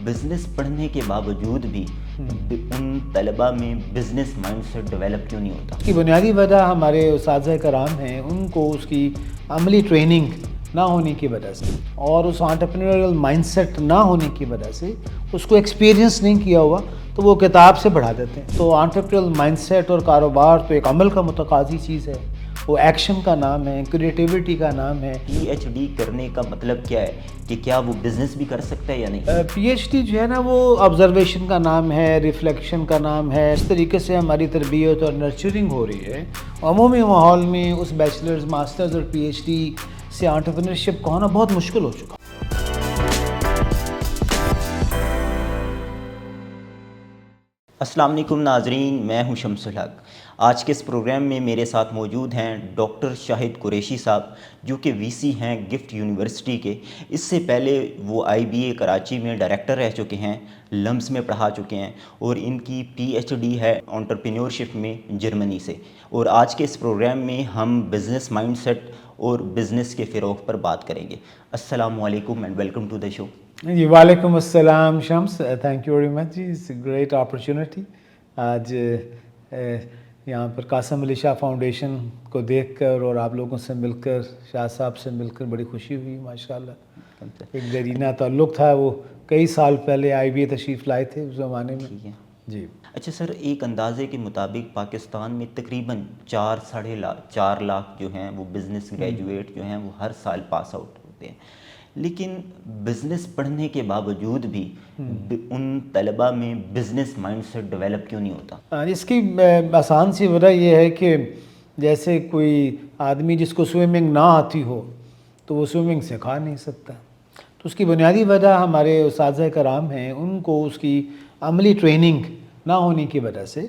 Business پڑھنے کے باوجود بھی ان طلباء میں بزنس مائنڈ سیٹ ڈیولپ کیوں نہیں ہوتا؟ اس کی بنیادی وجہ ہمارے اساتذہ کرام ہیں، ان کو اس کی عملی ٹریننگ نہ ہونے کی وجہ سے اور اس انٹرپرینیورل مائنڈ سیٹ نہ ہونے کی وجہ سے اس کو ایکسپیرینس نہیں کیا ہوا تو وہ کتاب سے پڑھا دیتے ہیں۔ تو انٹرپرینیورل مائنڈ سیٹ اور کاروبار تو ایک عمل کا متقاضی چیز ہے، وہ ایکشن کا نام ہے، کریٹیوٹی کا نام ہے۔ پی ایچ ڈی کرنے کا مطلب کیا ہے کہ کیا وہ بزنس بھی کر سکتا ہے یا نہیں؟ پی ایچ ڈی جو ہے نا وہ آبزرویشن کا نام ہے، ریفلیکشن کا نام ہے۔ اس طریقے سے ہماری تربیت اور نرچرنگ ہو رہی ہے، عمومی ماحول میں اس بیچلرز، ماسٹرز اور پی ایچ ڈی سے انٹرپرینورشپ کا ہونا بہت مشکل ہو چکا۔ السلام علیکم ناظرین، میں ہوں شمس الحق۔ آج کے اس پروگرام میں میرے ساتھ موجود ہیں ڈاکٹر شاہد قریشی صاحب، جو کہ وی سی ہیں گفٹ یونیورسٹی کے۔ اس سے پہلے وہ آئی بی اے کراچی میں ڈائریکٹر رہ چکے ہیں، لمس میں پڑھا چکے ہیں، اور ان کی پی ایچ ڈی ہے انٹرپرینیورشپ میں جرمنی سے۔ اور آج کے اس پروگرام میں ہم بزنس مائنڈ سیٹ اور بزنس کے فروغ پر بات کریں گے۔ السلام علیکم and welcome to the show. جی وعلیکم السلام Shams, thank you very much جی، اٹس اے گریٹ اپرچونیٹی۔ آج یہاں پر قاسم علی شاہ فاؤنڈیشن کو دیکھ کر اور آپ لوگوں سے مل کر، شاہ صاحب سے مل کر بڑی خوشی ہوئی ماشاءاللہ۔ ایک دیرینہ تعلق تھا، وہ کئی سال پہلے آئی بی اے تشریف لائے تھے اس زمانے میں۔ ٹھیک ہے جی اچھا سر، ایک اندازے کے مطابق پاکستان میں تقریباً 4 لاکھ جو ہیں وہ بزنس گریجویٹ جو ہیں وہ ہر سال پاس آؤٹ ہوتے ہیں، لیکن بزنس پڑھنے کے باوجود بھی ان طلباء میں بزنس مائنڈ سیٹ ڈیولپ کیوں نہیں ہوتا؟ اس کی آسان سی وجہ یہ ہے کہ جیسے کوئی آدمی جس کو سوئمنگ نہ آتی ہو تو وہ سوئمنگ سکھا نہیں سکتا۔ تو اس کی بنیادی وجہ ہمارے اساتذہ کرام ہیں، ان کو اس کی عملی ٹریننگ نہ ہونے کی وجہ سے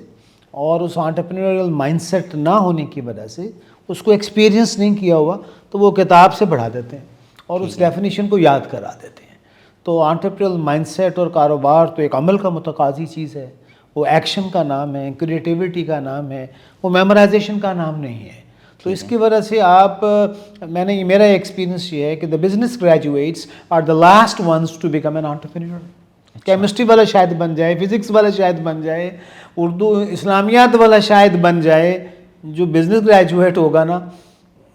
اور اس انٹرپرینیورل مائنڈ سیٹ نہ ہونے کی وجہ سے اس کو ایکسپیرینس نہیں کیا ہوا تو وہ کتاب سے پڑھا دیتے ہیں اور اس ڈیفینیشن کو یاد کرا دیتے ہیں۔ تو انٹرپرینیورل مائنڈ سیٹ اور کاروبار تو ایک عمل کا متقاضی چیز ہے، وہ ایکشن کا نام ہے، کریٹیوٹی کا نام ہے، وہ میمورائزیشن کا نام نہیں ہے۔ تو اس کی وجہ سے میرا ایکسپیرینس یہ ہے کہ the business graduates are the last ones to become an entrepreneur. Chemistry والا شاید بن جائے، فزکس والا شاید بن جائے، اردو اسلامیات والا شاید بن جائے، جو بزنس گریجویٹ ہوگا نا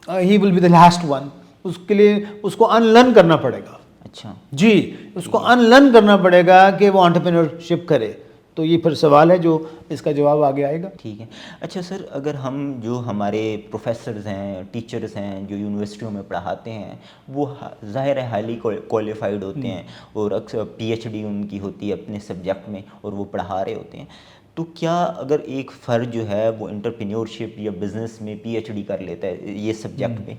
he will be the last one. اس کے لیے اس کو ان لرن کرنا پڑے گا۔ اچھا جی، اس کو ان لرن کرنا پڑے گا کہ وہ انٹرپرینورشپ کرے۔ تو یہ پھر سوال ہے جو اس کا جواب آگے آئے گا۔ ٹھیک ہے اچھا سر، اگر ہم جو ہمارے پروفیسرز ہیں، ٹیچرز ہیں جو یونیورسٹیوں میں پڑھاتے ہیں، وہ ظاہر ہے ہائیلی کوالیفائڈ ہوتے ہیں اور اکثر پی ایچ ڈی ان کی ہوتی ہے اپنے سبجیکٹ میں اور وہ پڑھا رہے ہوتے ہیں، تو کیا اگر ایک فرد جو ہے وہ انٹرپرینیورشپ یا بزنس میں پی ایچ ڈی کر لیتا ہے یہ سبجیکٹ میں،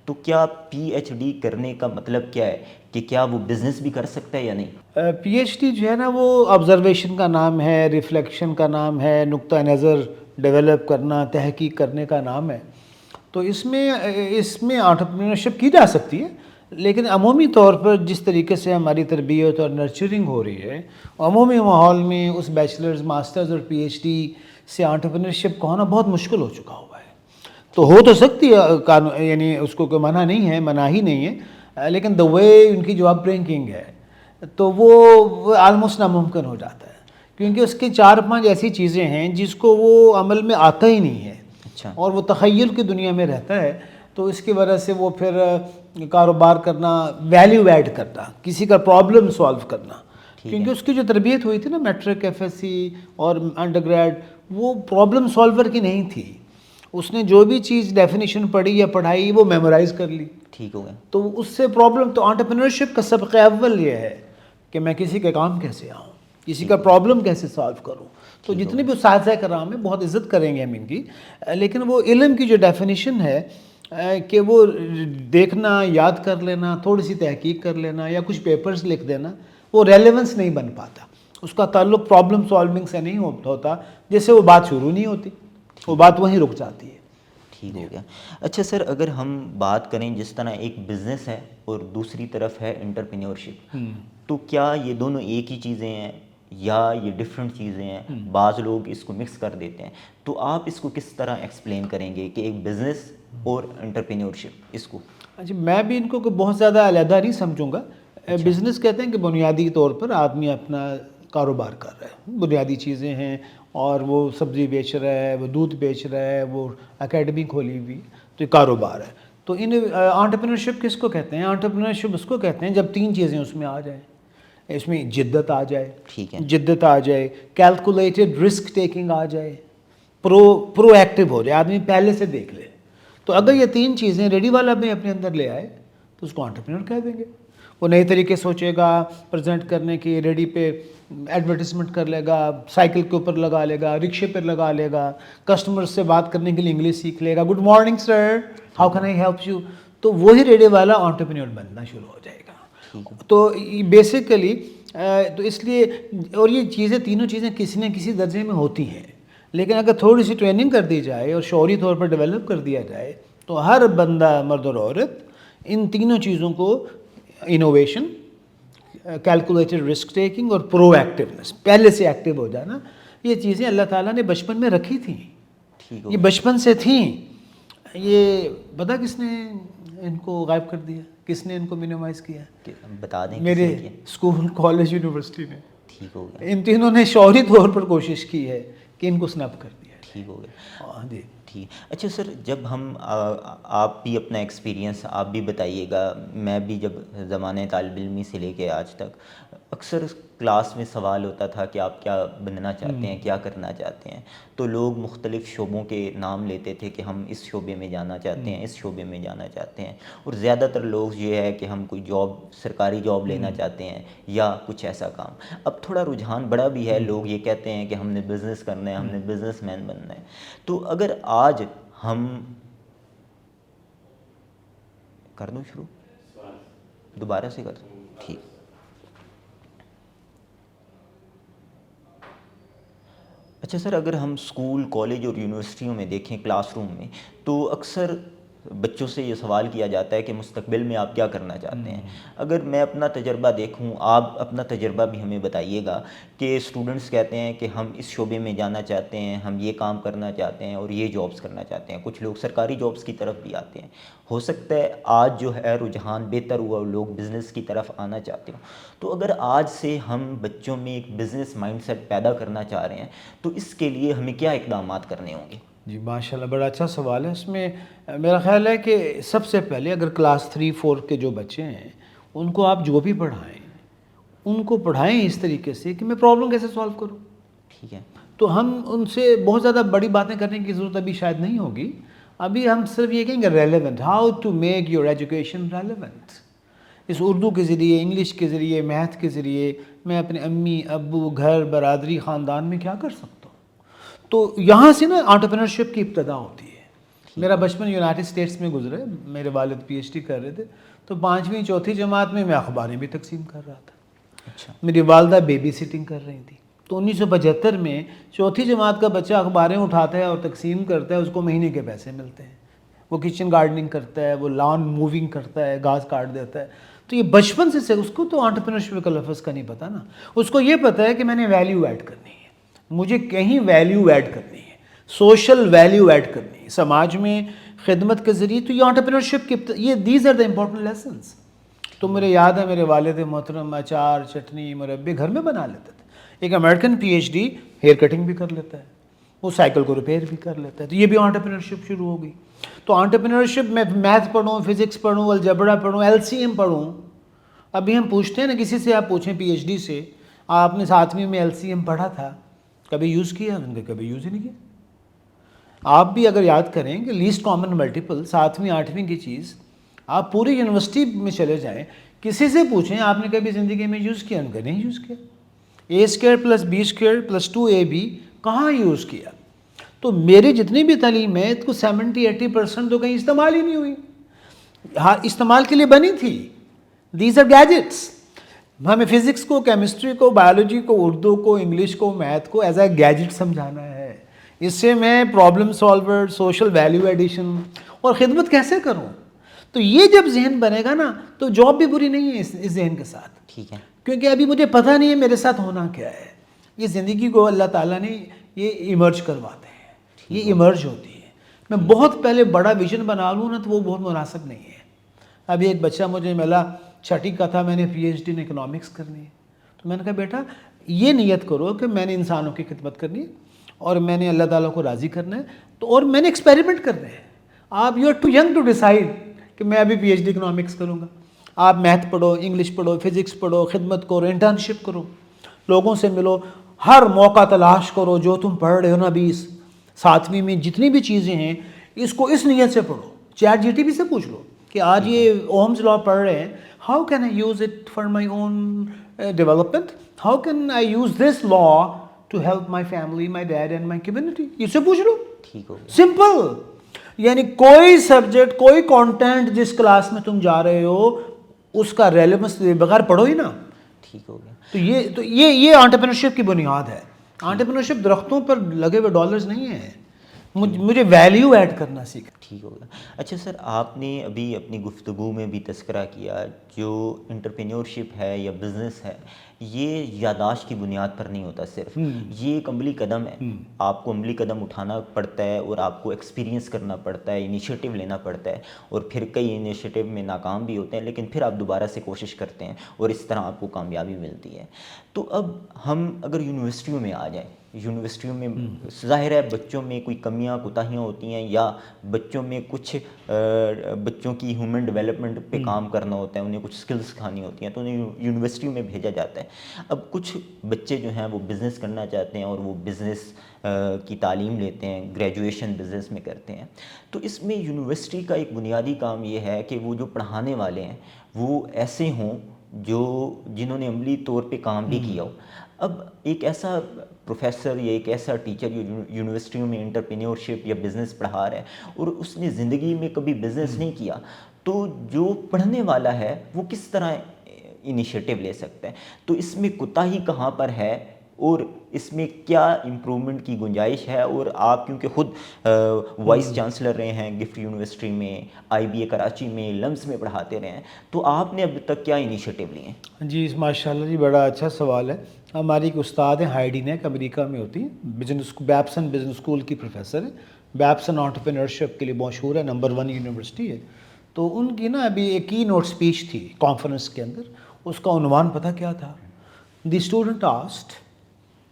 تو کیا پی ایچ ڈی کرنے کا مطلب کیا ہے کہ کیا وہ بزنس بھی کر سکتا ہے یا نہیں؟ پی ایچ ڈی جو ہے نا وہ آبزرویشن کا نام ہے، ریفلیکشن کا نام ہے، نقطہ نظر ڈیولپ کرنا، تحقیق کرنے کا نام ہے۔ تو اس میں انٹرپرینورشپ کی جا سکتی ہے، لیکن عمومی طور پر جس طریقے سے ہماری تربیت اور نرچرنگ ہو رہی ہے، عمومی ماحول میں اس بیچلرز، ماسٹرز اور پی ایچ ڈی سے انٹرپرینورشپ کا ہونا بہت مشکل ہو چکا ہوا ہے۔ تو ہو تو سکتی ہے، یعنی اس کو کوئی منع نہیں ہے، مناہی نہیں ہے، لیکن دا وے ان کی جو اپ برنگنگ ہے تو وہ آلموسٹ ناممکن ہو جاتا ہے، کیونکہ اس کے 4-5 ایسی چیزیں ہیں جس کو وہ عمل میں آتا ہی نہیں ہے۔ اچھا، اور وہ تخیل کی دنیا میں رہتا ہے، تو اس کی وجہ سے وہ پھر کاروبار کرنا، ویلیو ایڈ کرنا، کسی کا پرابلم سالو کرنا، کیونکہ اس کی جو تربیت ہوئی تھی نا میٹرک، ایف ایس سی اور انڈر گریڈ، وہ پرابلم سالور کی نہیں تھی۔ اس نے جو بھی چیز ڈیفینیشن پڑھی یا پڑھائی وہ میمورائز کر لی، ٹھیک ہو گیا۔ تو اس سے پرابلم، تو انٹرپرینورشپ کا سبق اول یہ ہے کہ میں کسی کے کام کیسے آؤں، کسی کا پرابلم کیسے سالو کروں۔ تو جتنے بھی اساتذہ کرام ہیں بہت عزت کریں گے ہم ان کی، لیکن وہ علم کی جو ڈیفینیشن ہے کہ وہ دیکھنا، یاد کر لینا، تھوڑی سی تحقیق کر لینا یا کچھ پیپرز لکھ دینا، وہ ریلیونس نہیں بن پاتا۔ اس کا تعلق پرابلم سالونگ سے نہیں ہوتا، جس سے وہ بات شروع نہیں ہوتی، وہ بات وہیں رک جاتی ہے۔ ٹھیک ہو گیا۔ اچھا سر، اگر ہم بات کریں جس طرح ایک بزنس ہے اور دوسری طرف ہے انٹرپرینیورشپ، تو کیا یہ دونوں ایک ہی چیزیں ہیں یا یہ ڈفرینٹ چیزیں ہیں؟ بعض لوگ اس کو مکس کر دیتے ہیں، تو آپ اس کو کس طرح ایکسپلین کریں گے کہ ایک بزنس اور انٹرپرینیورشپ اس کو؟ اچھا، میں بھی ان کو بہت زیادہ علیحدہ نہیں سمجھوں گا، بزنس کہتے ہیں کہ بنیادی طور پر آدمی اپنا کاروبار کر رہا ہے، بنیادی چیزیں ہیں، اور وہ سبزی بیچ رہا ہے، وہ دودھ بیچ رہا ہے، وہ اکیڈمی کھولی ہوئی، تو یہ کاروبار ہے۔ تو انٹرپرینورشپ کس کو کہتے ہیں؟ انٹرپرینورشپ اس کو کہتے ہیں جب تین چیزیں اس میں آ جائیں، اس میں جدت آ جائے، ٹھیک ہے، جدت آ جائے، کیلکولیٹڈ رسک ٹیکنگ آ جائے، پرو ایکٹیو ہو جائے، آدمی پہلے سے دیکھ لے۔ تو اگر یہ تین چیزیں ریڈی والا بھی اپنے اندر لے آئے تو اس کو انٹرپرینور کہہ دیں گے۔ وہ نئے طریقے سوچے گا پریزنٹ کرنے کی، ریڈی پہ ایڈورٹیزمنٹ کر لے گا، سائیکل کے اوپر لگا لے گا، رکشے پہ لگا لے گا، کسٹمر سے بات کرنے کے لیے انگلش سیکھ لے گا، good morning sir, how can I help you, تو وہی ریڈی والا انٹرپرینور بننا شروع ہو جائے گا۔ تو بیسیکلی تو اس لیے، اور یہ چیزیں تینوں چیزیں کسی نہ کسی درجے میں ہوتی ہیں، لیکن اگر تھوڑی سی ٹریننگ کر دی جائے اور شعوری طور پر ڈیولپ کر دیا جائے تو ہر بندہ، مرد اور عورت، ان تینوں چیزوں کو، انوویشن، کیلکولیٹڈ رسک ٹیکنگ اور پرو ایکٹیونیس، پہلے سے ایکٹیو ہو جانا، یہ چیزیں اللہ تعالیٰ نے بچپن میں رکھی تھیں، ٹھیک یہ بچپن سے تھیں۔ یہ پتہ کس نے ان کو غائب کر دیا، کس نے ان کو منیمائز کیا؟ بتا دیں میرے کسی نے کیا؟ اسکول، کالج، یونیورسٹی نے۔ ٹھیک ہو گیا، ان تینوں نے شعوری طور پر کوشش کی ہے کہ ان کو سنپ کر دیا۔ ٹھیک ہو گیا، ہاں جی۔ ٹھیک۔ اچھا سر، جب ہم آپ بھی اپنا ایکسپیرینس آپ بھی بتائیے گا، میں بھی جب زمانے طالب علمی سے لے کے آج تک اکثر کلاس میں سوال ہوتا تھا کہ آپ کیا بننا چاہتے ہیں، کیا کرنا چاہتے ہیں، تو لوگ مختلف شعبوں کے نام لیتے تھے کہ ہم اس شعبے میں جانا چاہتے ہیں، اس شعبے میں جانا چاہتے ہیں، اور زیادہ تر لوگ یہ ہے کہ ہم کوئی جاب، سرکاری جاب لینا چاہتے ہیں یا کچھ ایسا کام۔ اب تھوڑا رجحان بڑا بھی ہے، لوگ یہ کہتے ہیں کہ ہم نے بزنس کرنا ہے، ہم نے بزنس مین بننا ہے۔ تو اگر آج ہم کر دوں شروع، دوبارہ سے کر دوں، ٹھیک۔ اچھا سر، اگر ہم اسکول، کالج اور یونیورسٹیوں میں دیکھیں، کلاس روم میں، تو اکثر بچوں سے یہ سوال کیا جاتا ہے کہ مستقبل میں آپ کیا کرنا چاہتے ہیں۔ اگر میں اپنا تجربہ دیکھوں، آپ اپنا تجربہ بھی ہمیں بتائیے گا کہ اسٹوڈنٹس کہتے ہیں کہ ہم اس شعبے میں جانا چاہتے ہیں، ہم یہ کام کرنا چاہتے ہیں اور یہ جابس کرنا چاہتے ہیں۔ کچھ لوگ سرکاری جابس کی طرف بھی آتے ہیں۔ ہو سکتا ہے آج جو ہے رجحان بہتر ہوا اور لوگ بزنس کی طرف آنا چاہتے ہوں۔ تو اگر آج سے ہم بچوں میں ایک بزنس مائنڈ سیٹ پیدا کرنا چاہ رہے ہیں تو اس کے لیے ہمیں کیا اقدامات کرنے ہوں گے؟ جی ماشاءاللہ، بڑا اچھا سوال ہے۔ اس میں میرا خیال ہے کہ سب سے پہلے اگر کلاس 3 4 کے جو بچے ہیں ان کو آپ جو بھی پڑھائیں، ان کو پڑھائیں اس طریقے سے کہ میں پرابلم کیسے سالو کروں۔ ٹھیک ہے، تو ہم ان سے بہت زیادہ بڑی باتیں کرنے کی ضرورت ابھی شاید نہیں ہوگی۔ ابھی ہم صرف یہ کہیں گے relevant, how to make your education relevant. اس اردو کے ذریعے، انگلش کے ذریعے، میتھ کے ذریعے میں اپنے امی ابو، گھر، برادری، خاندان میں کیا کر سکتا ہوں۔ تو یہاں سے نا انٹرپرینورشپ کی ابتدا ہوتی ہے۔ میرا بچپن یونائٹڈ اسٹیٹس میں گزرا ہے، میرے والد پی ایچ ڈی کر رہے تھے، تو 5ویں 4تھی جماعت میں اخباریں بھی تقسیم کر رہا تھا۔ اچھا، میری والدہ بیبی سٹنگ کر رہی تھی۔ تو 1975 میں 4تھی جماعت کا بچہ اخباریں اٹھاتا ہے اور تقسیم کرتا ہے، اس کو مہینے کے پیسے ملتے ہیں۔ وہ کچن گارڈننگ کرتا ہے، وہ لان موونگ کرتا ہے، گھاس کاٹ دیتا ہے۔ تو یہ بچپن سے اس کو تو انٹرپرینورشپ کا لفظ کا نہیں پتہ نا، اس کو یہ پتہ ہے کہ میں نے ویلیو ایڈ کرنی ہے، مجھے کہیں ویلیو ایڈ کرنی ہے، سوشل ویلیو ایڈ کرنی ہے، سماج میں خدمت کے ذریعے۔ تو یہ انٹرپرینورشپ کی یہ these are the important lessons. تو میرے یاد ہے میرے والد محترم اچار، چٹنی، مربے گھر میں بنا لیتے تھے۔ ایک American P H D hair cutting بھی کر لیتا ہے، وہ سائیکل کو ریپیئر بھی کر لیتا ہے۔ تو یہ بھی انٹرپرینورشپ شروع ہو گئی۔ تو انٹرپرینورشپ میں میتھ پڑھوں، فزکس پڑھوں، الجبرا پڑھوں، LCM پڑھوں۔ ابھی ہم پوچھتے ہیں نا، کسی سے آپ پوچھیں پی ایچ ڈی سے، آپ نے 7ویں میں LCM پڑھا تھا، کبھی یوز کیا؟ انہوں نے کبھی یوز ہی نہیں کیا۔ آپ بھی اگر یاد کریں کہ لیسٹ کامن ملٹیپل 7ویں 8ویں کی چیز، آپ پوری یونیورسٹی میں چلے جائیں، کسی سے پوچھیں آپ نے کبھی زندگی میں یوز کیا؟ ان کا نہیں یوز کیا۔ A² + B² + 2AB کہاں یوز کیا؟ تو میری جتنی بھی تعلیم ہے تو 70-80% تو کہیں استعمال ہی نہیں ہوئی۔ ہاں استعمال کے لیے بنی تھی، دیز آر گیجٹس۔ ہمیں فزکس کو، کیمسٹری کو، بایولوجی کو، اردو کو، انگلش کو، میتھ کو ایز اے گیجٹ سمجھانا ہے۔ اس سے میں problem solver, social value addition اور خدمت کیسے کروں؟ تو یہ جب ذہن بنے گا نا تو جاب بھی بری نہیں ہے اس ذہن کے ساتھ، ٹھیک ہے، کیونکہ ابھی مجھے پتہ نہیں ہے میرے ساتھ ہونا کیا ہے۔ یہ زندگی کو اللہ تعالیٰ نے یہ ایمرج کرواتے ہیں، یہ ایمرج ہوتی ہے۔ میں بہت پہلے بڑا ویژن بنا لوں نا تو وہ بہت مناسب نہیں ہے۔ ابھی ایک بچہ مجھے ملا چھٹی کا تھا میں نے PhD in اکنامکس کرنی ہے. تو میں نے کہا بیٹا یہ نیت کرو کہ میں نے انسانوں کی خدمت کرنی ہے اور میں نے اللہ تعالیٰ کو راضی کرنا ہے, تو اور میں نے ایکسپیریمنٹ کرنا ہے. آپ you are too young to decide کہ میں ابھی PhD اکنامکس کروں گا. آپ میتھ پڑھو, انگلش پڑھو, فزکس پڑھو, خدمت کرو, انٹرنشپ کرو, لوگوں سے ملو, ہر موقع تلاش کرو. جو تم پڑھ رہے ہو نا 7ویں میں جتنی بھی چیزیں ہیں اس کو اس نیت سے پڑھو. چیٹ GTP سے پوچھ لو کہ آج یہ اوہمز لا پڑھ رہے ہیں, how can I use it for my own development, how can I use this law to help my family, my dad and my community. اس سے پوچھ لو, ٹھیک ہو گیا. سمپل. یعنی کوئی سبجیکٹ, کوئی کانٹینٹ جس کلاس میں تم جا رہے ہو اس کا ریلیونس بغیر پڑھو ہی نا. ٹھیک ہو گیا. تو یہ انٹرپرینورشپ کی بنیاد ہے. انٹرپرینورشپ درختوں پر لگے ہوئے ڈالرز نہیں ہیں, مجھے ویلیو ایڈ کرنا سیکھ. ٹھیک ہوگا. اچھا سر, آپ نے ابھی اپنی گفتگو میں بھی تذکرہ کیا جو انٹرپرینیورشپ ہے یا بزنس ہے یہ یادداشت کی بنیاد پر نہیں ہوتا صرف, یہ ایک عملی قدم ہے. آپ کو عملی قدم اٹھانا پڑتا ہے اور آپ کو ایکسپیرینس کرنا پڑتا ہے, انیشیٹو لینا پڑتا ہے, اور پھر کئی انیشیٹو میں ناکام بھی ہوتے ہیں لیکن پھر آپ دوبارہ سے کوشش کرتے ہیں اور اس طرح آپ کو کامیابی ملتی ہے. تو اب ہم اگر یونیورسٹیوں میں آ جائیں, یونیورسٹیوں میں ظاہر ہے بچوں میں کوئی کمیاں کوتاہیاں ہوتی ہیں یا بچوں میں کچھ بچوں کی ہیومن ڈیولپمنٹ پہ کام کرنا ہوتا ہے, انہیں کچھ سکلز سکھانی ہوتی ہیں تو انہیں یونیورسٹیوں میں بھیجا جاتا ہے. اب کچھ بچے جو ہیں وہ بزنس کرنا چاہتے ہیں اور وہ بزنس کی تعلیم لیتے ہیں, گریجویشن بزنس میں کرتے ہیں. تو اس میں یونیورسٹی کا ایک بنیادی کام یہ ہے کہ وہ جو پڑھانے والے ہیں وہ ایسے ہوں جنہوں نے عملی طور پہ کام بھی کیا ہو. اب ایک ایسا پروفیسر یا ایک ایسا ٹیچر جو یونیورسٹیوں میں انٹرپرینیورشپ یا بزنس پڑھا رہا ہے اور اس نے زندگی میں کبھی بزنس نہیں کیا, تو جو پڑھنے والا ہے وہ کس طرح انیشیٹو لے سکتا ہے؟ تو اس میں کوتاہی کہاں پر ہے اور اس میں کیا امپرومنٹ کی گنجائش ہے؟ اور آپ کیونکہ خود وائس چانسلر رہے ہیں گفٹ یونیورسٹی میں, IBA کراچی میں, لمس میں پڑھاتے رہے ہیں, تو آپ نے اب تک کیا انیشیٹو لیے ہیں؟ جی ماشاء اللہ جی, بڑا اچھا سوال ہے. ہماری ایک استاد ہیں ہائیڈی نیک, امریکہ میں ہوتی ہیں, بیپسن بزنس اسکول کی پروفیسر ہے. بیپسن انٹرپرینورشپ کے لیے مشہور ہے, نمبر 1 یونیورسٹی ہے. تو ان کی نا ابھی ایک کی نوٹ اسپیچ تھی کانفرنس کے اندر, اس کا عنوان پتہ کیا تھا؟ The student آسٹ,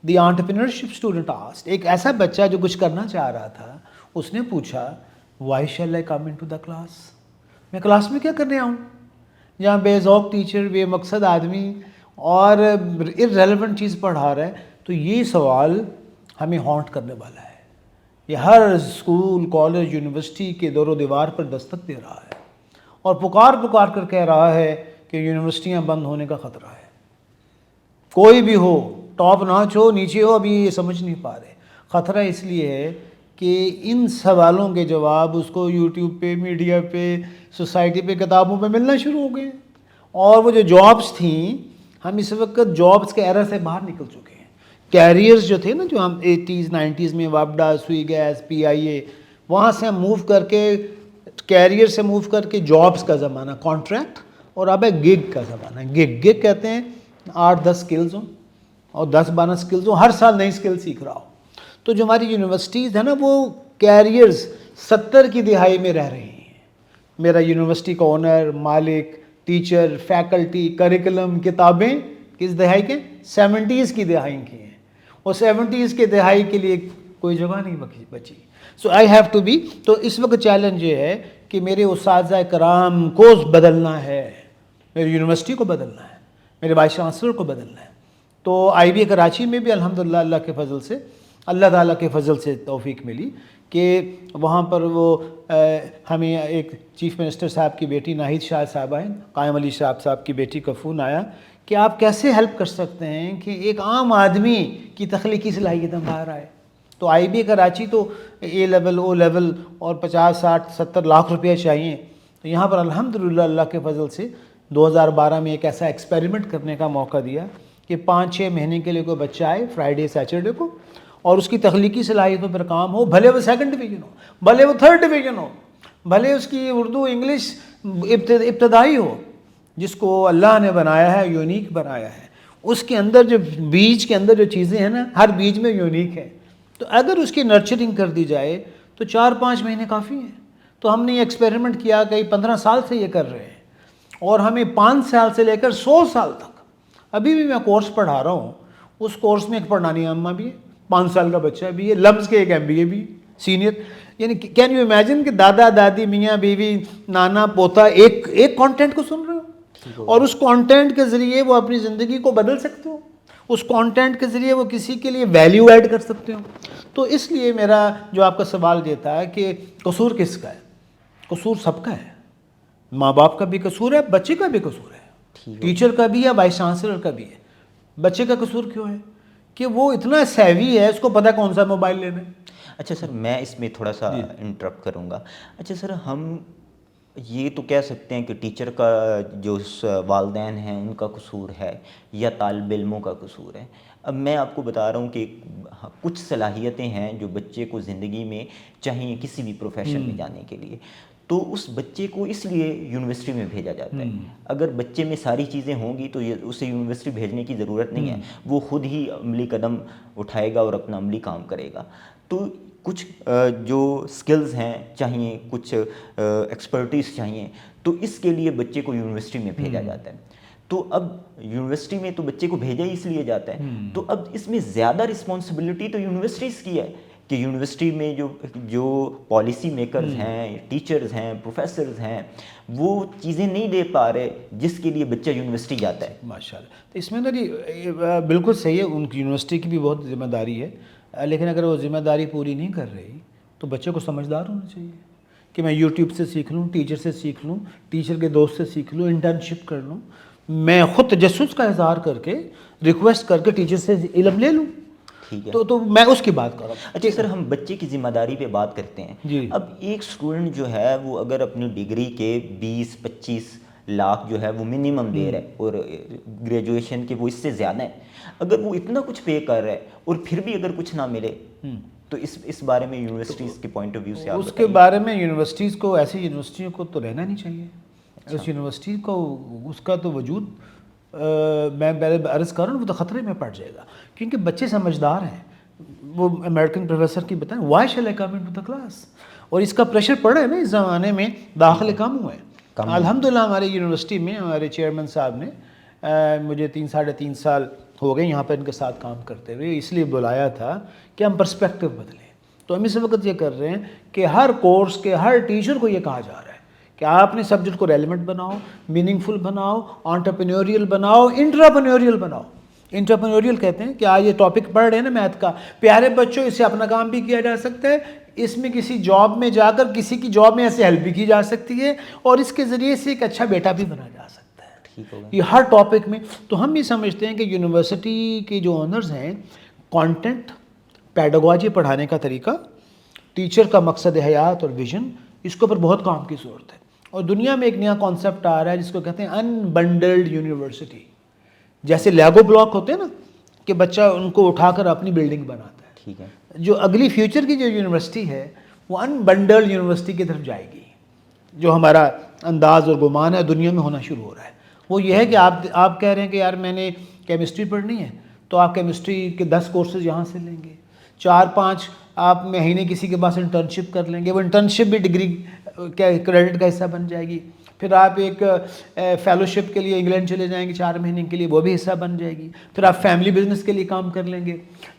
the entrepreneurship student آسٹ. ایک ایسا بچہ جو کچھ کرنا چاہ رہا تھا, اس نے پوچھا why shall I come into the class, میں کلاس میں کیا کرنے آؤں جہاں بے ذوق ٹیچر, بے مقصد آدمی اور ارریلیونٹ چیز پڑھا رہا ہے. تو یہ سوال ہمیں ہانٹ کرنے والا ہے, یہ ہر اسکول, کالج, یونیورسٹی کے دور و دیوار پر دستک دے رہا ہے اور پکار کر کہہ رہا ہے کہ یونیورسٹیاں بند ہونے کا خطرہ ہے. کوئی بھی ہو, ٹاپ ناچ ہو, نیچے ہو, ابھی یہ سمجھ نہیں پا رہے. خطرہ اس لیے ہے کہ ان سوالوں کے جواب اس کو یوٹیوب پہ, میڈیا پہ, سوسائٹی پہ, کتابوں پہ ملنا شروع ہو گئے. اور وہ جو جابس تھیں, ہم اس وقت جابس کے ایرر سے باہر نکل چکے ہیں. کیریئرز جو تھے نا, جو ہم 80s 90s میں وابڈا, سوئی گیس, PIA, وہاں سے ہم موو کر کے, کیریئر سے موو کر کے جابس کا زمانہ, کانٹریکٹ, اور اب ہے گگ کا زمانہ. گگ کہتے ہیں 8-10 سکلز ہوں اور 10-12 سکلز ہوں, ہر سال نئی سکل سیکھ رہا ہو. تو جو ہماری یونیورسٹیز ہیں نا, وہ کیریئرز 70 کی دہائی میں رہ رہی ہیں. میرا یونیورسٹی کا اونر, مالک, ٹیچر, فیکلٹی, کریکلم, کتابیں کس دہائی کے؟ 70s کی دہائی کی ہیں. اور 70s کے دہائی کے لیے کوئی جگہ نہیں بچی. سو آئی ہیو ٹو بی. تو اس وقت چیلنج یہ ہے کہ میرے اساتذہ کرام کو بدلنا ہے, میری یونیورسٹی کو بدلنا ہے, میرے وائس چانسلر کو بدلنا ہے. تو IBA کراچی میں بھی الحمدللہ اللہ کے فضل سے, اللہ تعالیٰ کے فضل سے توفیق ملی کہ وہاں پر وہ ہمیں ایک چیف منسٹر صاحب کی بیٹی ناہید شاہ صاحب آئیں, قائم علی شاہ صاحب کی بیٹی کا فون آیا کہ آپ کیسے ہیلپ کر سکتے ہیں کہ ایک عام آدمی کی تخلیقی صلاحیت باہر آئے. تو IBA کراچی تو A لیول, O لیول اور 50-60-70 لاکھ روپے چاہیے. تو یہاں پر الحمدللہ اللہ کے فضل سے 2012 میں ایک ایسا ایکسپیریمنٹ کرنے کا موقع دیا کہ 5-6 مہینے کے لیے کوئی بچہ آئے فرائیڈے سیچرڈے کو, اور اس کی تخلیقی صلاحیتوں پر کام ہو, بھلے وہ 2nd ڈویژن ہو, بھلے وہ 3rd ڈویژن ہو, بھلے اس کی اردو انگلش ابتدائی ہو. جس کو اللہ نے بنایا ہے, یونیک بنایا ہے, اس کے اندر جو بیج کے اندر جو چیزیں ہیں نا, ہر بیج میں یونیک ہے. تو اگر اس کی نرچرنگ کر دی جائے تو 4-5 مہینے کافی ہیں. تو ہم نے یہ ایکسپیریمنٹ کیا, کئی 15 سال سے یہ کر رہے ہیں, اور ہمیں 5 سال سے لے کر 100 سال تک ابھی بھی میں کورس پڑھا رہا ہوں، اس کورس میں ایک پڑھانی اماں بھی ہے، 5 سال کا بچہ بھی ہے، لفظ کے ایک MBA بھی سینئر، یعنی کین یو امیجن کہ دادا دادی میاں بیوی نانا پوتا ایک کانٹینٹ کو سن رہے ہو، اور اس کانٹینٹ کے ذریعے وہ اپنی زندگی کو بدل سکتے ہو، اس کانٹینٹ کے ذریعے وہ کسی کے لیے ویلیو ایڈ کر سکتے ہو. تو اس لیے میرا جو آپ کا سوال یہ تھا کہ قصور کس کا ہے، قصور سب کا ہے، ماں باپ کا بھی قصور ہے، بچے کا بھی قصور ہے، ٹیچر کا بھی ہے، وائس چانسلر کا بھی ہے. بچے کا قصور کیوں ہے کہ وہ اتنا سیوی ہے، اس کو پتہ کون سا موبائل لینا ہے. اچھا سر، میں اس میں تھوڑا سا انٹرپٹ کروں گا. اچھا سر، ہم یہ تو کہہ سکتے ہیں کہ ٹیچر کا جو والدین ہیں ان کا قصور ہے یا طالب علموں کا قصور ہے. اب میں آپ کو بتا رہا ہوں کہ کچھ صلاحیتیں ہیں جو بچے کو زندگی میں چاہیے کسی بھی پروفیشن میں جانے کے لیے، تو اس بچے کو اس لیے یونیورسٹی میں بھیجا جاتا ہے. اگر بچے میں ساری چیزیں ہوں گی تو اسے یونیورسٹی بھیجنے کی ضرورت نہیں ہے، وہ خود ہی عملی قدم اٹھائے گا اور اپنا عملی کام کرے گا. تو کچھ جو سکلز ہیں چاہیے، کچھ ایکسپرٹیز چاہیے، تو اس کے لیے بچے کو یونیورسٹی میں بھیجا جاتا ہے. تو اب یونیورسٹی میں تو بچے کو بھیجا ہی اس لیے جاتا ہے، تو اب اس میں زیادہ رسپانسبلٹی تو یونیورسٹیز کی ہے کہ یونیورسٹی میں جو پالیسی میکرز ہیں، ٹیچرز ہیں، پروفیسرز ہیں، وہ چیزیں نہیں دے پا رہے جس کے لیے بچہ یونیورسٹی جاتا ہے. ماشاءاللہ. تو اس میں نا جی بالکل صحیح ہے، ان کی یونیورسٹی کی بھی بہت ذمہ داری ہے، لیکن اگر وہ ذمہ داری پوری نہیں کر رہی تو بچے کو سمجھدار ہونا چاہیے کہ میں یوٹیوب سے سیکھ لوں، ٹیچر سے سیکھ لوں، ٹیچر کے دوست سے سیکھ لوں، انٹرنشپ کر لوں، میں خود تجسس کا اظہار کر کے ریکویسٹ کر کے ٹیچر سے علم لے لوں. ٹھیک ہے، تو میں اس کی بات کر رہا ہوں. اچھا سر، ہم بچے کی ذمہ داری پہ بات کرتے ہیں. جی. اب ایک اسٹوڈنٹ جو ہے وہ اگر اپنی ڈگری کے 20-25 لاکھ جو ہے وہ منیمم دے رہا ہے، اور گریجویشن کے وہ اس سے زیادہ ہے، اگر وہ اتنا کچھ پے کر رہا ہے اور پھر بھی اگر کچھ نہ ملے تو اس بارے میں یونیورسٹیز کے پوائنٹ آف ویو سے آپ اس کے بارے میں یونیورسٹیز کو، ایسی یونیورسٹیوں کو تو رہنا نہیں چاہیے. اس یونیورسٹی کو، اس کا تو وجود میں عرض کر رہا ہوں وہ تو خطرے میں پڑ جائے گا، کیونکہ بچے سمجھدار ہیں. وہ امریکن پروفیسر کی بتائیں why shall I come into the class, اور اس کا پریشر پڑا ہے نا اس زمانے میں، داخلے کم ہوئے. الحمدللہ ہمارے یونیورسٹی میں ہمارے چیئرمین صاحب نے مجھے 3-3.5 سال ہو گئے یہاں پر ان کے ساتھ کام کرتے ہوئے، اس لیے بلایا تھا کہ ہم پرسپیکٹو بدلیں. تو ہم اس وقت یہ کر رہے ہیں کہ ہر کورس کے ہر ٹیچر کو یہ کہا جا رہا ہے کہ آپ اپنے سبجیکٹ کو ریلیونٹ بناؤ، میننگ فل بناؤ، انٹرپرینیوریل بناؤ، انٹرپرینیوریل بناؤ. انٹرپرینیوریل کہتے ہیں کہ آج یہ ٹاپک پڑھ رہے ہیں نا میتھ کا، پیارے بچوں اس سے اپنا کام بھی کیا جا سکتا ہے، اس میں کسی جاب میں جا کر کسی کی جاب میں ایسے ہیلپ بھی کی جا سکتی ہے، اور اس کے ذریعے سے ایک اچھا بیٹا بھی بنا جا سکتا ہے. یہ ہر ٹاپک میں. تو ہم یہ سمجھتے ہیں کہ یونیورسٹی کے جو آنرز ہیں، کانٹینٹ، پیڈاگوجی پڑھانے کا طریقہ، ٹیچر کا مقصد حیات اور ویژن، اس کے اوپر بہت کام کی ضرورت ہے. اور دنیا میں ایک نیا کانسیپٹ آ رہا ہے جس کو کہتے ہیں انبنڈلڈ یونیورسٹی. جیسے لیگو بلاک ہوتے ہیں نا کہ بچہ ان کو اٹھا کر اپنی بلڈنگ بناتا ہے. ٹھیک ہے. جو اگلی فیوچر کی جو یونیورسٹی ہے وہ انبنڈلڈ یونیورسٹی کی طرف جائے گی. جو ہمارا انداز اور گمان ہے دنیا میں ہونا شروع ہو رہا ہے وہ یہ ہے کہ آپ کہہ رہے ہیں کہ یار میں نے کیمسٹری پڑھنی ہے تو آپ کیمسٹری کے 10 کورسز یہاں سے لیں گے، 4-5 آپ مہینے کسی کے پاس انٹرنشپ کر لیں گے، وہ انٹرنشپ بھی ڈگری کریڈٹ کا حصہ بن جائے گی. پھر آپ ایک فیلوشپ کے لیے انگلینڈ چلے جائیں گے 4 مہینے کے لیے، وہ بھی حصہ بن جائے گی. پھر آپ فیملی بزنس کے لیے کام کر لیں گے،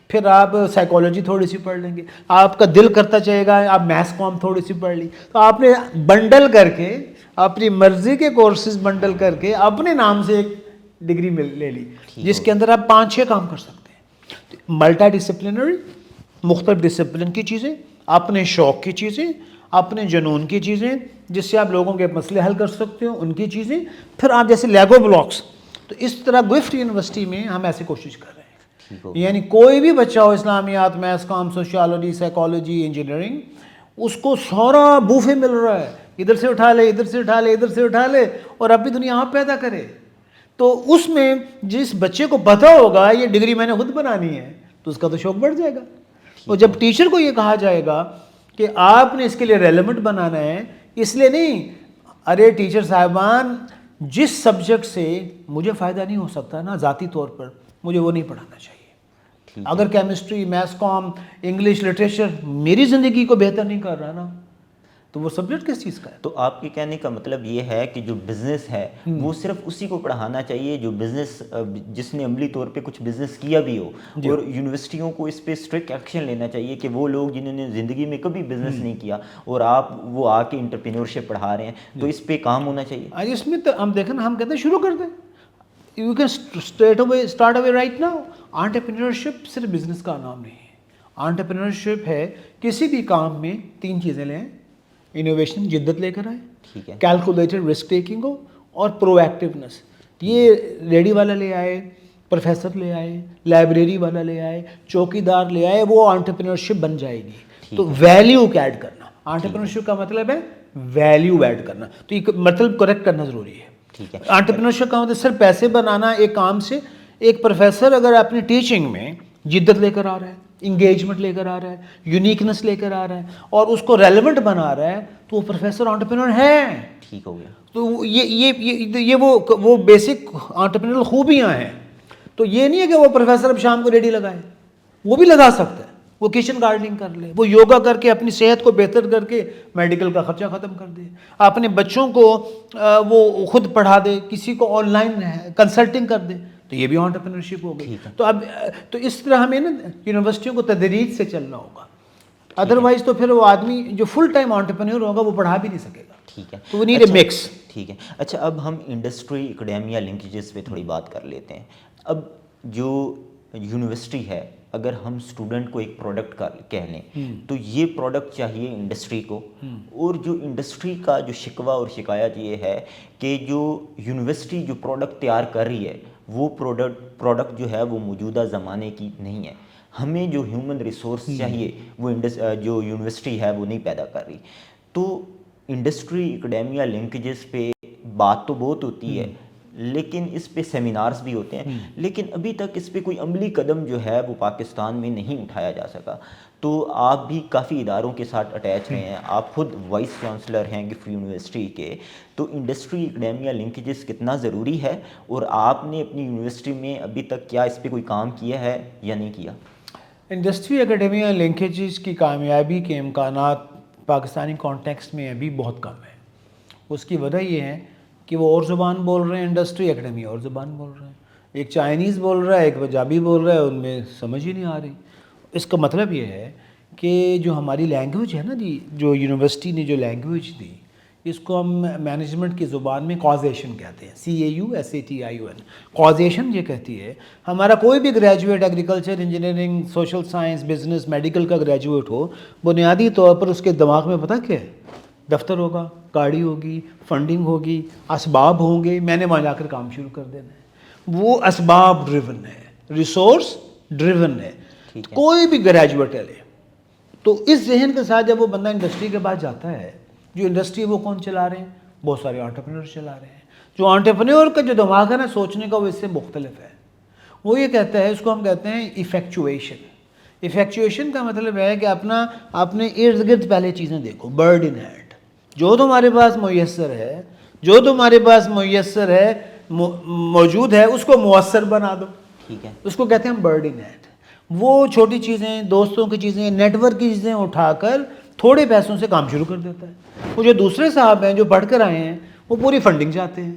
پھر آپ سائیکالوجی تھوڑی سی پڑھ لیں گے، آپ کا دل کرتا چاہے گا آپ میتھس کام تھوڑی سی پڑھ لی. تو آپ نے بنڈل کر کے اپنی مرضی کے کورسز بنڈل کر کے اپنے نام سے ایک ڈگری لے لی جس کے اندر آپ 5-6 کام کر سکتے ہیں. ملٹا ڈسپلنری، مختلف ڈسپلن کی چیزیں، اپنے شوق کی چیزیں، اپنے جنون کی چیزیں جس سے آپ لوگوں کے مسئلے حل کر سکتے ہو، ان کی چیزیں. پھر آپ جیسے لیگو بلاکس. تو اس طرح گفٹ یونیورسٹی میں ہم ایسے کوشش کر رہے ہیں، یعنی کوئی بھی بچہ ہو، اسلامیات، میتھس کام، سوشیالوجی، سائیکالوجی، انجینئرنگ، اس کو سارا بوفے مل رہا ہے، ادھر سے اٹھا لے، ادھر سے اٹھا لے، ادھر سے اٹھا لے، اور اپنی دنیا آپ پیدا کرے. تو اس میں جس بچے کو پتہ ہوگا یہ ڈگری میں نے خود بنانی ہے تو اس کا تو شوق بڑھ جائے گا. اور جب ٹیچر کو یہ کہا جائے گا کہ آپ نے اس کے لیے ریلیونٹ بنانا ہے، اس لیے نہیں ارے ٹیچر صاحبان جس سبجیکٹ سے مجھے فائدہ نہیں ہو سکتا نا ذاتی طور پر، مجھے وہ نہیں پڑھانا چاہیے. اگر کیمسٹری، میتھس کام، انگلش، لٹریچر میری زندگی کو بہتر نہیں کر رہا نا تو وہ سبجیکٹ کس چیز کا ہے؟ تو آپ کے کہنے کا مطلب یہ ہے کہ جو بزنس ہے وہ صرف اسی کو پڑھانا چاہیے جو بزنس جس نے عملی طور پہ کچھ بزنس کیا بھی ہو، اور یونیورسٹیوں کو اس پہ اسٹرکٹ ایکشن لینا چاہیے کہ وہ لوگ جنہوں نے زندگی میں کبھی بزنس نہیں کیا اور آپ وہ آ کے انٹرپرینورشپ پڑھا رہے ہیں، تو اس پہ کام ہونا چاہیے. آج اس میں تو ہم دیکھیں نا، ہم کہتے ہیں شروع کر دیں. You can start away right now. Entrepreneurship صرف بزنس کا نام نہیں ہے. انٹرپرینورشپ ہے کسی بھی کام میں 3 چیزیں لیں: انوویشن، جدت لے کر آئے، ٹھیک ہے، کیلکولیٹڈ رسک ٹیکنگ ہو، اور پرو ایکٹیونیس. یہ ریڈی والا لے آئے، پروفیسر لے آئے، لائبریری والا لے آئے، چوکی دار لے آئے، وہ انٹرپرینورشپ بن جائے گی. تو ویلیو ایڈ کرنا، انٹرپرینورشپ کا مطلب ہے ویلیو ایڈ کرنا. تو یہ مطلب کریکٹ کرنا ضروری ہے. ٹھیک ہے. انٹرپرینورشپ کا مطلب صرف پیسے بنانا ایک کام سے. ایک پروفیسر اگر اپنی ٹیچنگ میں جدت لے کر آ رہا ہے، انگیجمنٹ لے کر آ رہا ہے، یونیکنس لے کر آ رہا ہے، اور اس کو ریلیونٹ بنا رہا ہے، تو وہ پروفیسر انٹرپرینور ہے. ٹھیک ہو گیا. تو یہ وہ بیسک انٹرپرینورل خوبیاں ہیں. تو یہ نہیں ہے کہ وہ پروفیسر اب شام کو ریڈی لگائے، وہ بھی لگا سکتا ہے. وہ کچن گارڈننگ کر لے، وہ یوگا کر کے اپنی صحت کو بہتر کر کے میڈیکل کا خرچہ ختم کر دے، اپنے بچوں کو وہ خود پڑھا دے، کسی کو آن لائن کنسلٹنگ کر دے. تو یہ بھی انٹرپرینورشپ ہو گئی. تو اب تو اس طرح ہمیں نا یونیورسٹیوں کو تدریج سے چلنا ہوگا. ادروائز تو پھر وہ آدمی جو فل ٹائم انٹرپرینور ہوگا وہ پڑھا بھی نہیں سکے گا. ٹھیک ہے. تو وہ نیڈ اے مکس. ٹھیک ہے. اچھا، اب ہم انڈسٹری اکیڈیمیا لنکیجز پہ تھوڑی بات کر لیتے ہیں. اب جو یونیورسٹی ہے، اگر ہم اسٹوڈنٹ کو ایک پروڈکٹ کہہ لیں تو یہ پروڈکٹ چاہیے انڈسٹری کو، اور جو انڈسٹری کا جو شکوہ اور شکایت یہ ہے کہ جو یونیورسٹی جو پروڈکٹ تیار کر رہی ہے وہ پروڈکٹ جو ہے وہ موجودہ زمانے کی نہیں ہے. ہمیں جو ہیومن ریسورس چاہیے وہ جو یونیورسٹی ہے وہ نہیں پیدا کر رہی. تو انڈسٹری اکیڈیمیا لنکیجز پہ بات تو بہت ہوتی ہے، لیکن اس پہ سیمینارز بھی ہوتے ہیں، لیکن ابھی تک اس پہ کوئی عملی قدم جو ہے وہ پاکستان میں نہیں اٹھایا جا سکا. تو آپ بھی کافی اداروں کے ساتھ اٹیچ رہے ہیں، آپ خود وائس چانسلر ہیں گفٹ یونیورسٹی کے. تو انڈسٹری اکیڈیمیا لنکیجز کتنا ضروری ہے، اور آپ نے اپنی یونیورسٹی میں ابھی تک کیا اس پہ کوئی کام کیا ہے یا نہیں کیا؟ انڈسٹری اکیڈیمیا لنکیجز کی کامیابی کے امکانات پاکستانی کانٹیکسٹ میں ابھی بہت کم ہے. اس کی وجہ یہ ہے کہ وہ اور زبان بول رہے ہیں، انڈسٹری اکیڈمی اور زبان بول رہے ہیں. ایک چائنیز بول رہا ہے، ایک پنجابی بول رہا ہے، ان میں سمجھ ہی نہیں آ رہی. اس کا مطلب یہ ہے کہ جو ہماری لینگویج ہے نا جی، جو یونیورسٹی نے جو لینگویج دی، اس کو ہم مینجمنٹ کی زبان میں کازیشن کہتے ہیں. CAUSATION. کازیشن یہ کہتی ہے ہمارا کوئی بھی graduate agriculture, engineering, social science, business, medical کا گریجویٹ ہو، بنیادی طور پر اس کے دماغ میں پتہ کیا ہے؟ دفتر ہوگا، گاڑی ہوگی، فنڈنگ ہوگی، اسباب ہوں گے، میں نے وہاں جا کر کام شروع کر دینا ہے. وہ اسباب ڈریون ہے، ریسورس ڈریون ہے. کوئی بھی گریجویٹ لے. تو اس ذہن کے ساتھ جب وہ بندہ انڈسٹری کے بعد جاتا ہے، جو انڈسٹری وہ کون چلا رہے ہیں؟ بہت سارے انٹرپرینور چلا رہے ہیں. جو انٹرپرینور کا جو دماغ ہے نا سوچنے کا، وہ اس سے مختلف ہے. وہ یہ کہتا ہے، اس کو ہم کہتے ہیں ایفیکچویشن. ایفیکچویشن کا مطلب ہے کہ اپنے ارد گرد پہلے چیزیں دیکھو، برڈ ان ہینڈ. جو تمہارے پاس میسر ہے، جو تمہارے پاس میسر ہے، موجود ہے، اس کو مؤثر بنا دو. ٹھیک ہے. اس کو کہتے ہیں برڈ ان ہینڈ. وہ چھوٹی چیزیں، دوستوں کی چیزیں، نیٹ ورک کی چیزیں اٹھا کر تھوڑے پیسوں سے کام شروع کر دیتا ہے. وہ جو دوسرے صاحب ہیں جو پڑھ کر آئے ہیں، وہ پوری فنڈنگ چاہتے ہیں.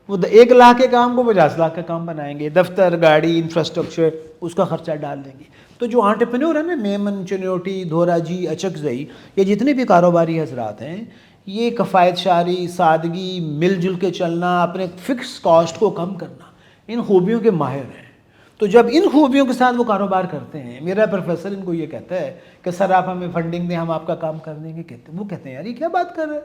وہ 1 لاکھ کے کام کو 50 لاکھ کا کام بنائیں گے. دفتر، گاڑی، انفراسٹرکچر، اس کا خرچہ ڈال دیں گے. تو جو انٹرپرینور ہیں نا، میمن، چنوٹی، دھورا جی، اچک زئی، یہ جتنے بھی کاروباری حضرات ہیں، یہ کفایت شاری، سادگی، مل جل کے چلنا، اپنے فکس کاسٹ کو کم کرنا، ان خوبیوں کے ماہر ہیں. تو جب ان خوبیوں کے ساتھ وہ کاروبار کرتے ہیں، میرا پروفیسر ان کو یہ کہتا ہے کہ سر آپ ہمیں فنڈنگ دیں، ہم آپ کا کام کر دیں گے. وہ کہتے ہیں یار یہ کیا بات کر رہے ہیں.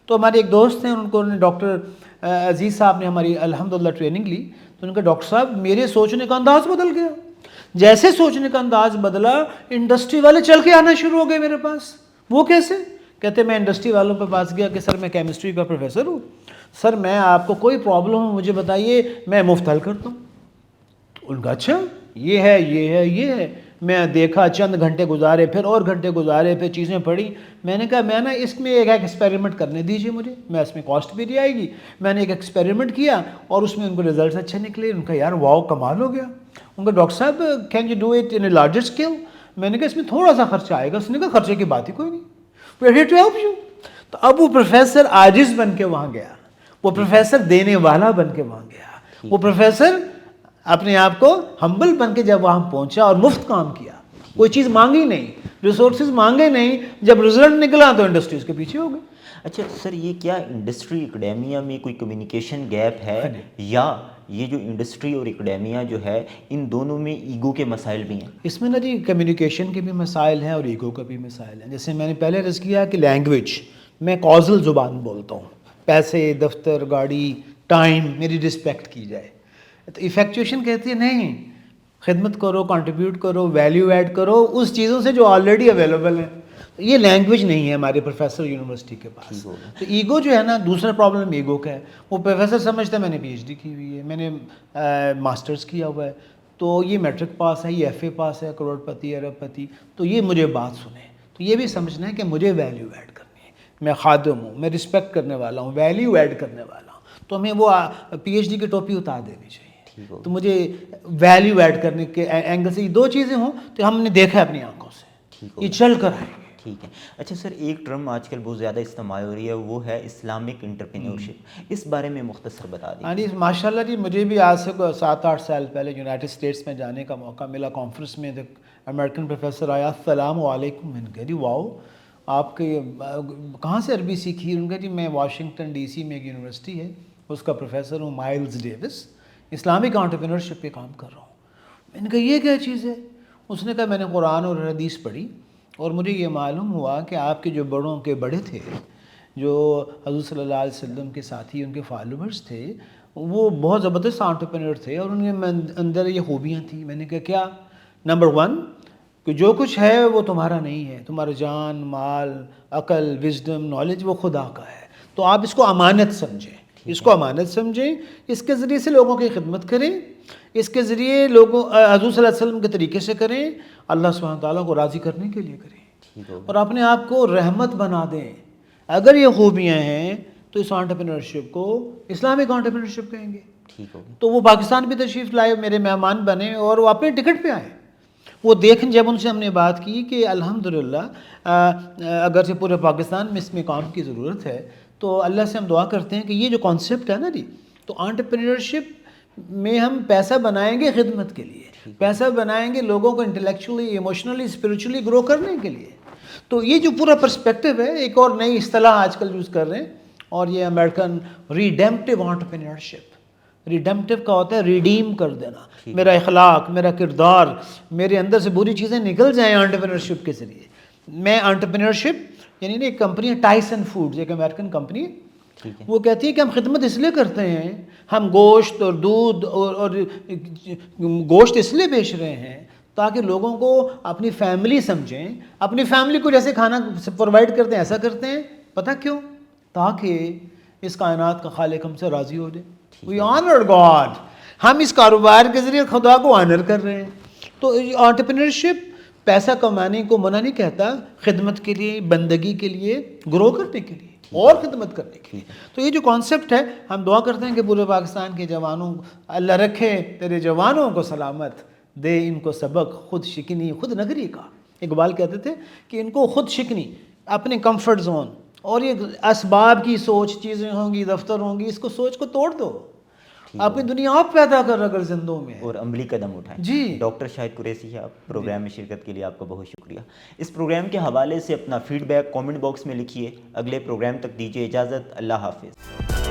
تو ہمارے ایک دوست ہیں، ان کو ڈاکٹر عزیز صاحب نے ہماری الحمدللہ ٹریننگ لی. تو ان کا ڈاکٹر صاحب میرے سوچنے کا انداز بدل گیا. جیسے سوچنے کا انداز بدلا، انڈسٹری والے چل کے آنا شروع ہو گئے میرے پاس. وہ کیسے؟ کہتے میں انڈسٹری والوں کے پاس گیا کہ سر میں کیمسٹری کا پروفیسر ہوں، سر میں آپ کو کوئی پرابلم ہو مجھے بتائیے، میں مفت حل کرتا ہوں. ان کا اچھا یہ ہے، یہ ہے، یہ ہے. میں دیکھا، چند گھنٹے گزارے، پھر اور گھنٹے گزارے، پھر چیزیں پڑھی. میں نے کہا میں نا اس میں ایک ایکسپیریمنٹ کرنے دیجیے مجھے، میں اس میں کاسٹ بھی نہیں آئے گی. میں نے ایک ایکسپیریمنٹ کیا اور اس میں ان کو ریزلٹس اچھے نکلے. ان کا یار واو کمال ہو گیا. ان کا ڈاکٹر صاحب can you do it in a larger scale. میں نے کہا اس میں تھوڑا سا خرچہ آئے گا. اس نے کہا خرچے کی بات ہی کوئی نہیں، we are here to help you. تو اب وہ پروفیسر عاجز بن کے وہاں گیا, وہ پروفیسر دینے والا بن کے وہاں گیا, وہ پروفیسر اپنے آپ کو ہمبل بن کے جب وہاں پہنچا اور مفت کام کیا, کوئی چیز مانگی نہیں, ریسورسز مانگے نہیں, جب رزلٹ نکلا تو انڈسٹری اس کے پیچھے ہو گئی. اچھا سر, یہ کیا انڈسٹری اکیڈیمیا میں کوئی کمیونیکیشن گیپ ہے, یا یہ جو انڈسٹری اور اکیڈیمیا جو ہے ان دونوں میں ایگو کے مسائل بھی ہیں؟ اس میں نا جی کمیونیکیشن کے بھی مسائل ہیں اور ایگو کا بھی مسائل ہیں. جیسے میں نے پہلے عرض کیا کہ لینگویج, میں کازل زبان بولتا ہوں, پیسے, دفتر, گاڑی, ٹائم, میری رسپیکٹ کی جائے. تو ایفیکچویشن کہتی ہے نہیں, خدمت کرو, کنٹریبیوٹ کرو, ویلیو ایڈ کرو اس چیزوں سے جو آلریڈی اویلیبل ہیں. یہ لینگویج نہیں ہے ہمارے پروفیسر یونیورسٹی کے پاس. تو ایگو جو ہے نا, دوسرا پرابلم ایگو کا ہے. وہ پروفیسر سمجھتا ہے میں نے پی ایچ ڈی کی ہوئی ہے, میں نے ماسٹرز کیا ہوا ہے, تو یہ میٹرک پاس ہے, یہ ایف اے پاس ہے, کروڑ پتی, ارب پتی, تو یہ مجھے بات سنے. تو یہ بھی سمجھنا ہے کہ مجھے ویلیو ایڈ کرنی ہے, میں خادم ہوں, میں رسپیکٹ کرنے والا ہوں, ویلیو ایڈ کرنے والا ہوں, تو ہمیں وہ پی ایچ ڈی کی ٹوپی اتار دینی چاہیے. تو مجھے ویلیو ایڈ کرنے کے اینگل سے یہ دو چیزیں ہوں تو ہم نے دیکھا ہے اپنی آنکھوں سے, یہ چل کر آئیں گے. ٹھیک ہے. اچھا سر, ایک ٹرم آج کل بہت زیادہ استعمال ہو رہی ہے, وہ ہے اسلامک انٹرپرینیورشپ. اس بارے میں مختصر بتا دیں. ہاں جی ماشاء اللہ جی, مجھے بھی آج سے 7-8 سال پہلے یونائٹڈ اسٹیٹس میں جانے کا موقع ملا کانفرنس میں. امریکن پروفیسر آیا, السلام علیکم. میں نے کہا جی واؤ, آپ کے کہاں سے عربی سیکھی؟ ان کا جی میں واشنگٹن ڈی سی میں ایک یونیورسٹی ہے اس کا پروفیسر ہوں, مائلز ڈیوس, اسلامک انٹرپرینورشپ پہ کام کر رہا ہوں. میں نے کہا یہ کیا چیز ہے؟ اس نے کہا میں نے قرآن اور حدیث پڑھی اور مجھے یہ معلوم ہوا کہ آپ کے جو بڑوں کے بڑے تھے, جو حضور صلی اللہ علیہ وسلم کے ساتھی, ان کے فالوورز تھے, وہ بہت زبردست انٹرپرینور تھے اور ان کے اندر یہ خوبیاں تھیں. میں نے کہا کیا؟ نمبر 1 کہ جو کچھ ہے وہ تمہارا نہیں ہے, تمہارا جان, مال, عقل, وزڈم, نالج وہ خدا کا ہے, تو آپ اس کو امانت سمجھیں, اس کو امانت سمجھیں, اس کے ذریعے سے لوگوں کی خدمت کریں, اس کے ذریعے لوگوں حضور صلی اللہ علیہ وسلم کے طریقے سے کریں, اللہ سبحانہ تعالیٰ کو راضی کرنے کے لیے کریں, اور اپنے آپ کو رحمت بنا دیں. اگر یہ خوبیاں ہیں تو اس انٹرپرینورشپ کو اسلامک انٹرپرینورشپ کہیں گے. تو وہ پاکستان بھی تشریف لائے, میرے مہمان بنے اور وہ اپنے ٹکٹ پہ آئے. وہ دیکھیں, جب ان سے ہم نے بات کی کہ الحمدللہ اگرچہ پورے پاکستان میں اس میں کام کی ضرورت ہے, تو اللہ سے ہم دعا کرتے ہیں کہ یہ جو کانسیپٹ ہے نا جی, تو انٹرپرینورشپ میں ہم پیسہ بنائیں گے خدمت کے لیے, پیسہ بنائیں گے لوگوں کو انٹلیکچولی, ایموشنلی, اسپریچولی گرو کرنے کے لیے. تو یہ جو پورا پرسپیکٹو ہے, ایک اور نئی اصطلاح آج کل یوز کر رہے ہیں, اور یہ امریکن ریڈیمپٹیو انٹرپرینورشپ. ریڈیمپٹیو کا ہوتا ہے ریڈیم کر دینا, میرا اخلاق, میرا کردار, میرے اندر سے بری چیزیں نکل جائیں انٹرپرینورشپ کے ذریعے. میں انٹرپرینورشپ یعنی ایک کمپنی ہے ٹائسن فوڈز, ایک امریکن کمپنی, وہ کہتی ہے کہ ہم خدمت اس لیے کرتے ہیں, ہم گوشت اور دودھ اور گوشت اس لیے بیچ رہے ہیں تاکہ لوگوں کو اپنی فیملی سمجھیں, اپنی فیملی کو جیسے کھانا پرووائڈ کرتے ہیں ایسا کرتے ہیں. پتہ کیوں؟ تاکہ اس کائنات کا خالق ہم سے راضی ہو جائے. وی آنر گاڈ, ہم اس کاروبار کے ذریعے خدا کو آنر کر رہے ہیں. تو انٹرپرینورشپ پیسہ کمانے کو منع نہیں کہتا, خدمت کے لیے, بندگی کے لیے, گرو کرنے کے لیے اور خدمت کرنے کے لیے. تو یہ جو کانسیپٹ ہے, ہم دعا کرتے ہیں کہ پورے پاکستان کے جوانوں, اللہ رکھے تیرے جوانوں کو سلامت, دے ان کو سبق خود شکنی خود نگری کا. اقبال کہتے تھے کہ ان کو خود شکنی, اپنے کمفرٹ زون اور یہ اسباب کی سوچ, چیزیں ہوں گی, دفتر ہوں گی, اس کو سوچ کو توڑ دو, اپنی دنیا آپ پیدا کر اگر زندوں میں, اور عملی قدم اٹھائیں. جی ڈاکٹر شاہد قریشی صاحب, پروگرام میں شرکت کے لیے آپ کا بہت شکریہ. اس پروگرام کے حوالے سے اپنا فیڈ بیک کامنٹ باکس میں لکھیے. اگلے پروگرام تک دیجیے اجازت, اللہ حافظ.